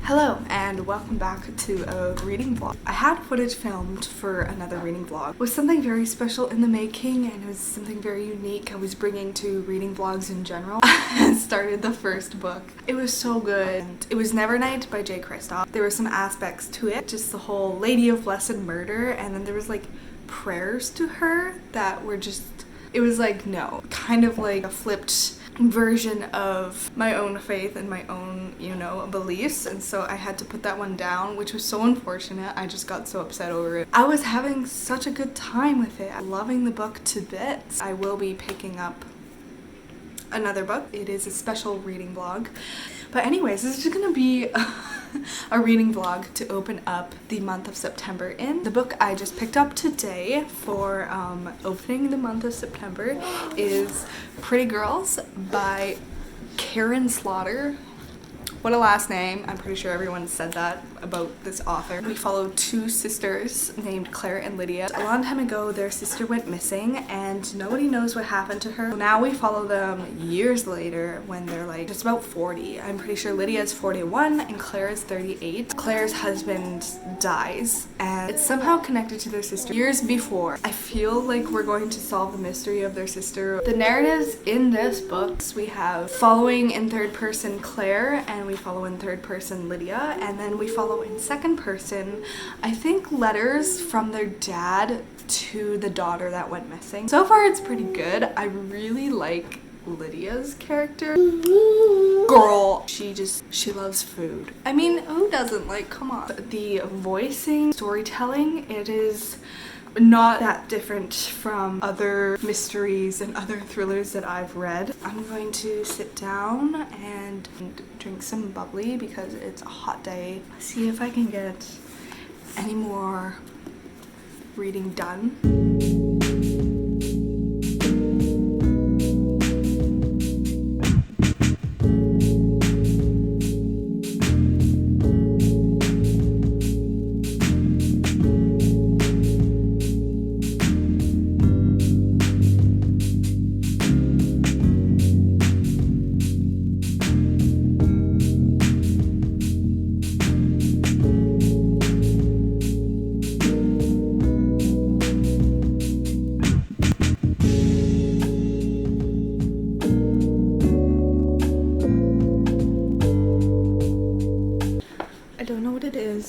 Hello and welcome back to a reading vlog. I had footage filmed for another reading vlog. It was something very special in the making and it was something very unique I was bringing to reading vlogs in general. I started the first book. It was so good. It was Nevernight by J. Kristoff. There were some aspects to it, just the whole Lady of Blessed Murder, and then there was like prayers to her that were just, it was like, no, kind of like a flipped version of my own faith and my own, beliefs, and so I had to put that one down, which was so unfortunate. I just got so upset over it. I was having such a good time with it. I'm loving the book to bits. I will be picking up another book. It is a special reading vlog. But anyways, this is just gonna be a reading vlog to open up the month of September in. The book I just picked up today for opening the month of September is Pretty Girls by Karin Slaughter. What a last name. I'm pretty sure everyone said that about this author. We follow two sisters named Claire and Lydia. A long time ago, their sister went missing and nobody knows what happened to her. So now we follow them years later when they're like just about 40. I'm pretty sure Lydia is 41 and Claire is 38. Claire's husband dies and it's somehow connected to their sister years before. I feel like we're going to solve the mystery of their sister. The narratives in this book, we have following in third person Claire, and we follow in third person Lydia, and then we follow in second person, I think, letters from their dad to the daughter that went missing. So far it's pretty good. I really like Lydia's character. Girl, she loves food. I mean, who doesn't? Like, come on. The voicing, storytelling, it is not that different from other mysteries and other thrillers that I've read. I'm going to sit down and drink some bubbly because it's a hot day. See if I can get any more reading done.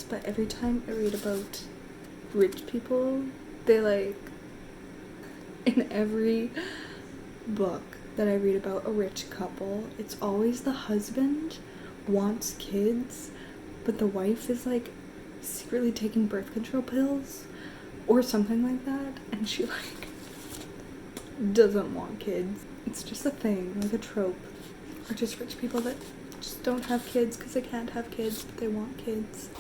But every time I read about rich people, they like, in every book that I read about a rich couple, it's always the husband wants kids, but the wife is like secretly taking birth control pills or something like that, and she like doesn't want kids. It's just a thing, like a trope, or just rich people that just don't have kids because they can't have kids, but they want kids.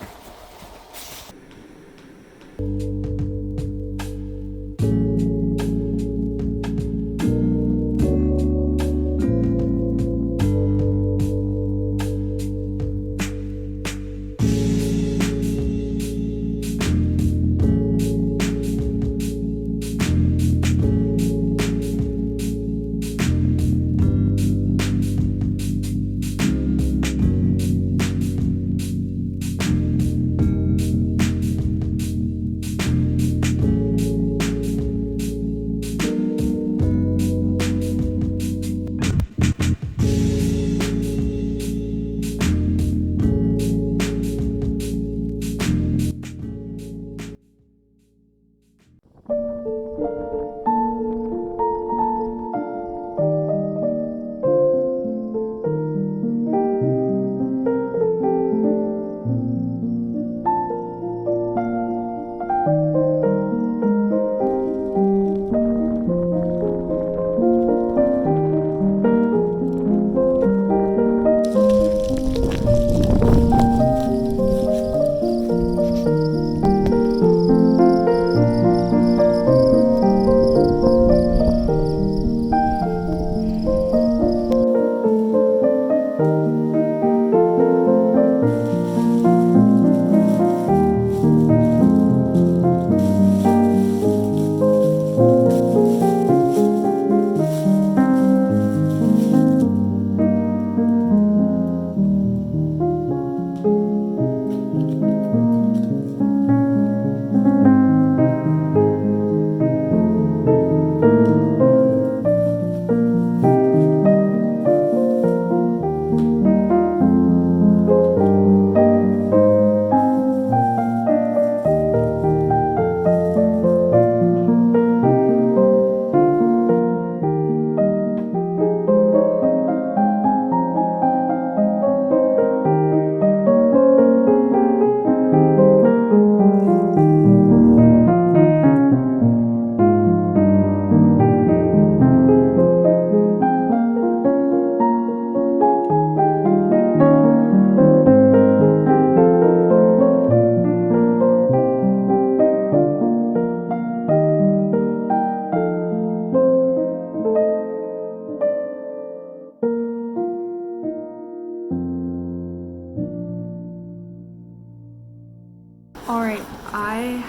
Alright, I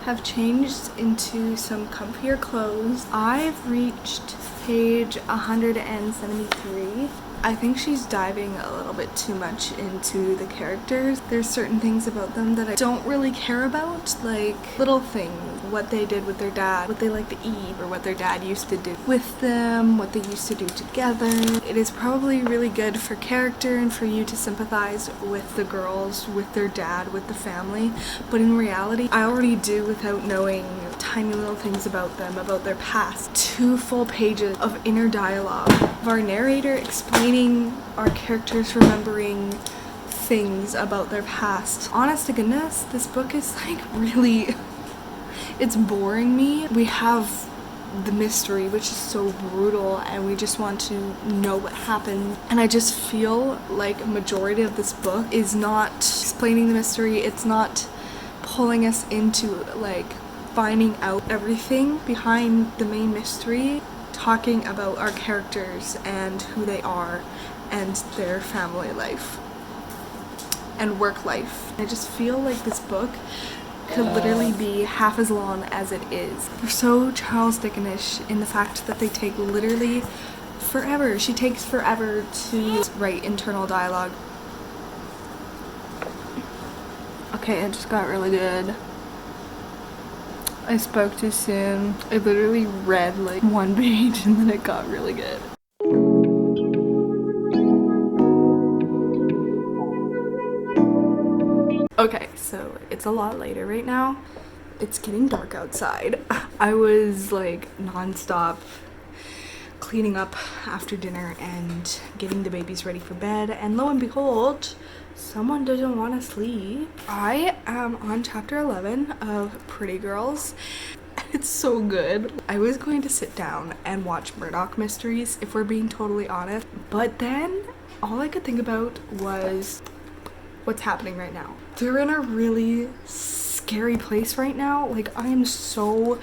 have changed into some comfier clothes. I've reached page 173. I think she's diving a little bit too much into the characters. There's certain things about them that I don't really care about, like little things, what they did with their dad, what they like to eat, or what their dad used to do with them, what they used to do together. It is probably really good for character and for you to sympathize with the girls, with their dad, with the family, but in reality, I already do without knowing tiny little things about them, about their past. 2 full pages of inner dialogue of our narrator explaining our characters remembering things about their past. Honest to goodness, this book is like really, it's boring me. We have the mystery, which is so brutal, and we just want to know what happened. And I just feel like a majority of this book is not explaining the mystery. It's not pulling us into like finding out everything behind the main mystery, talking about our characters and who they are and their family life and work life. I just feel like this book could literally be half as long as it is. They're so Charles Dickenish in the fact that they take literally forever. She takes forever to write internal dialogue. Okay, it just got really good. I spoke too soon. I literally read like 1 page and then it got really good. Okay, so it's a lot later right now. It's getting dark outside. I was like non-stop cleaning up after dinner and getting the babies ready for bed, and lo and behold, someone doesn't want to sleep. I am on chapter 11 of Pretty Girls. It's so good. I was going to sit down and watch Murdoch Mysteries, if we're being totally honest, but then all I could think about was what's happening right now. They're in a really scary place right now. Like, I am so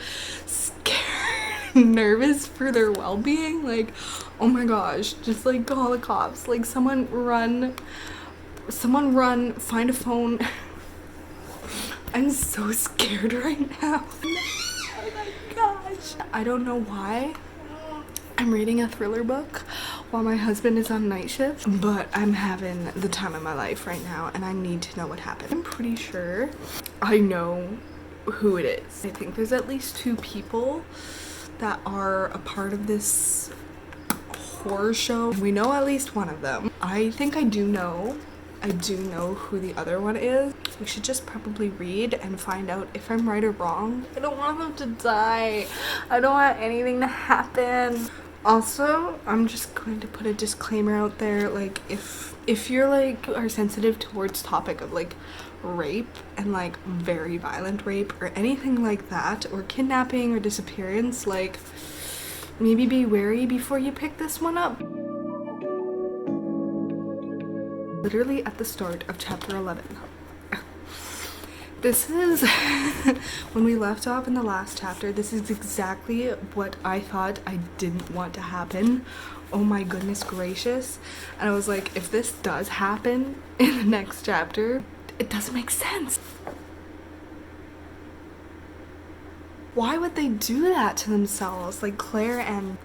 scared, nervous for their well-being. Like, oh my gosh, just like call the cops. Like, someone run, find a phone. I'm so scared right now. Oh my gosh. I don't know why I'm reading a thriller book while my husband is on night shift, but I'm having the time of my life right now and I need to know what happened. I'm pretty sure I know who it is. I think there's at least 2 people that are a part of this horror show. We know at least one of them. I think I do know who the other one is. We should just probably read and find out if I'm right or wrong. I don't want them to die. I don't want anything to happen. Also, I'm just going to put a disclaimer out there, like if you're like are sensitive towards topic of like rape and like very violent rape or anything like that, or kidnapping or disappearance, like maybe be wary before you pick this one up. Literally at the start of chapter 11. This is, when we left off in the last chapter, this is exactly what I thought I didn't want to happen. Oh my goodness gracious. And I was like, if this does happen in the next chapter, it doesn't make sense. Why would they do that to themselves? Like Claire and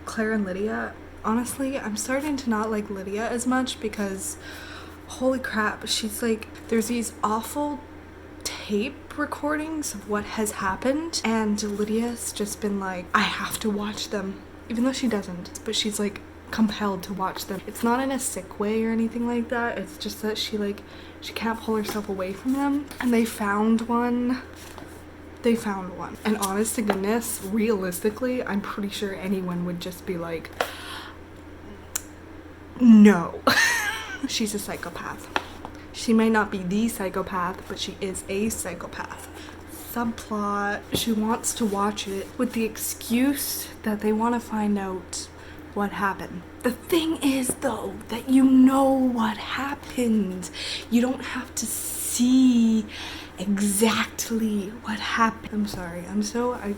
Lydia. Honestly, I'm starting to not like Lydia as much because holy crap, she's like, there's these awful tape recordings of what has happened, and Lydia's just been like, I have to watch them, even though she doesn't, but she's like compelled to watch them. It's not in a sick way or anything like that, it's just that she can't pull herself away from them. And they found one, and honest to goodness, realistically, I'm pretty sure anyone would just be like, no. She's a psychopath. She may not be the psychopath, but she is a psychopath. Subplot. She wants to watch it with the excuse that they want to find out what happened. The thing is, though, that you know what happened. You don't have to see exactly what happened. I'm sorry.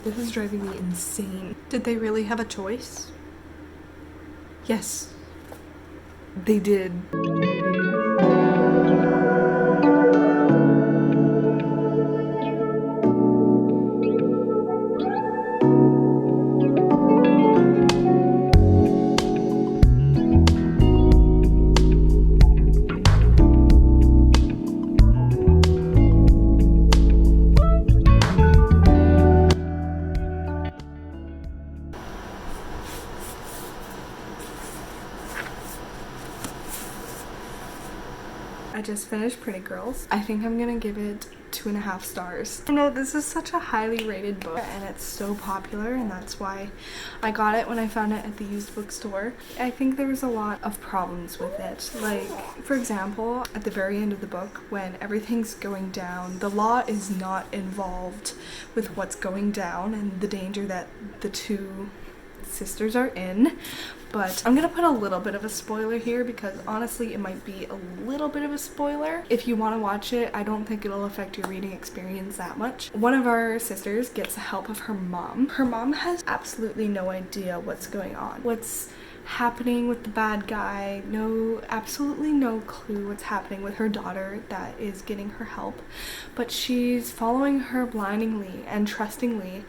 This is driving me insane. Did they really have a choice? Yes, they did. I just finished Pretty Girls. I think I'm gonna give it 2.5 stars. I know this is such a highly rated book and it's so popular, and that's why I got it when I found it at the used bookstore. I think there was a lot of problems with it. Like, for example, at the very end of the book, when everything's going down, the law is not involved with what's going down and the danger that the two sisters are in. But I'm gonna put a little bit of a spoiler here because honestly it might be a little bit of a spoiler. If you want to watch it, I don't think it'll affect your reading experience that much. One of our sisters gets the help of her mom. Her mom has absolutely no idea what's going on, what's happening with the bad guy. Absolutely no clue what's happening with her daughter that is getting her help, but she's following her blindingly and trustingly,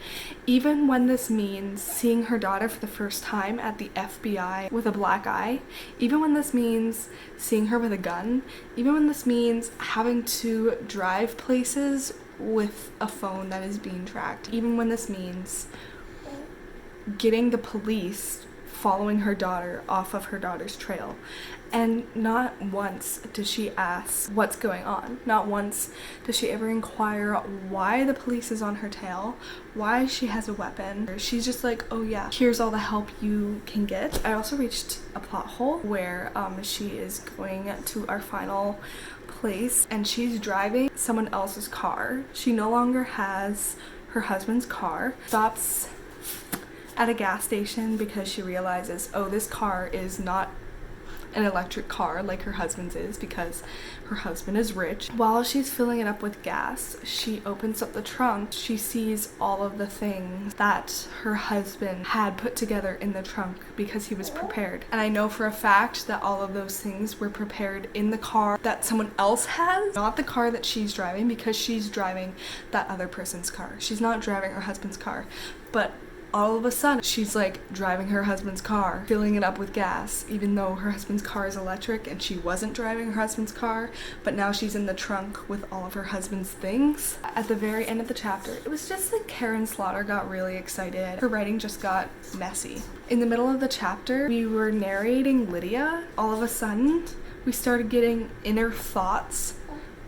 even when this means seeing her daughter for the first time at the FBI with a black eye, even when this means seeing her with a gun, even when this means having to drive places with a phone that is being tracked, even when this means getting the police following her daughter off of her daughter's trail. And not once does she ask what's going on. Not once does she ever inquire why the police is on her tail, why she has a weapon. She's just like, oh yeah, here's all the help you can get. I also reached a plot hole where she is going to our final place and she's driving someone else's car. She no longer has her husband's car. Stops at a gas station because she realizes, oh, this car is not an electric car like her husband's is because her husband is rich. While she's filling it up with gas, she opens up the trunk. She sees all of the things that her husband had put together in the trunk because he was prepared. And I know for a fact that all of those things were prepared in the car that someone else has, not the car that she's driving, because she's driving that other person's car. She's not driving her husband's car, but all of a sudden she's like driving her husband's car, filling it up with gas, even though her husband's car is electric and she wasn't driving her husband's car, but now she's in the trunk with all of her husband's things. At the very end of the chapter, it was just like Karen Slaughter got really excited. Her writing just got messy. In the middle of the chapter, we were narrating Lydia. All of a sudden, we started getting inner thoughts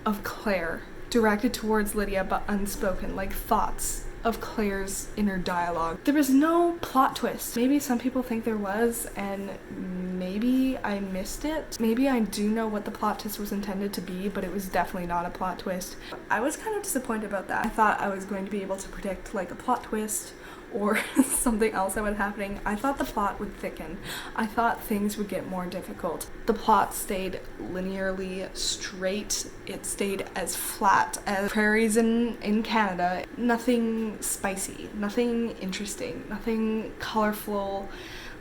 of Claire directed towards Lydia but unspoken, like thoughts of Claire's inner dialogue. There was no plot twist. Maybe some people think there was, and maybe I missed it. Maybe I do know what the plot twist was intended to be, but it was definitely not a plot twist. I was kind of disappointed about that. I thought I was going to be able to predict like a plot twist or something else that was happening. I thought the plot would thicken. I thought things would get more difficult. The plot stayed linearly straight. It stayed as flat as prairies in Canada. Nothing spicy, nothing interesting, nothing colorful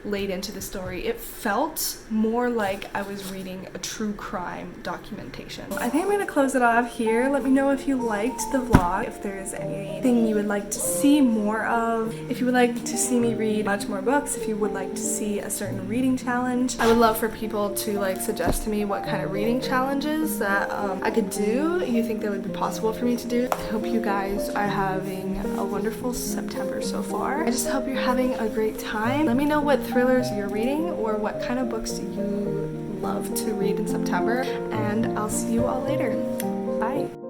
laid into the story. It felt more like I was reading a true crime documentation. I think I'm gonna close it off here. Let me know if you liked the vlog, if there's anything you would like to see more of, if you would like to see me read much more books, if you would like to see a certain reading challenge. I would love for people to like suggest to me what kind of reading challenges that I could do, you think that would be possible for me to do. I hope you guys are having a wonderful September so far. I just hope you're having a great time. Let me know what thrillers you're reading or what kind of books you love to read in September, and I'll see you all later. Bye.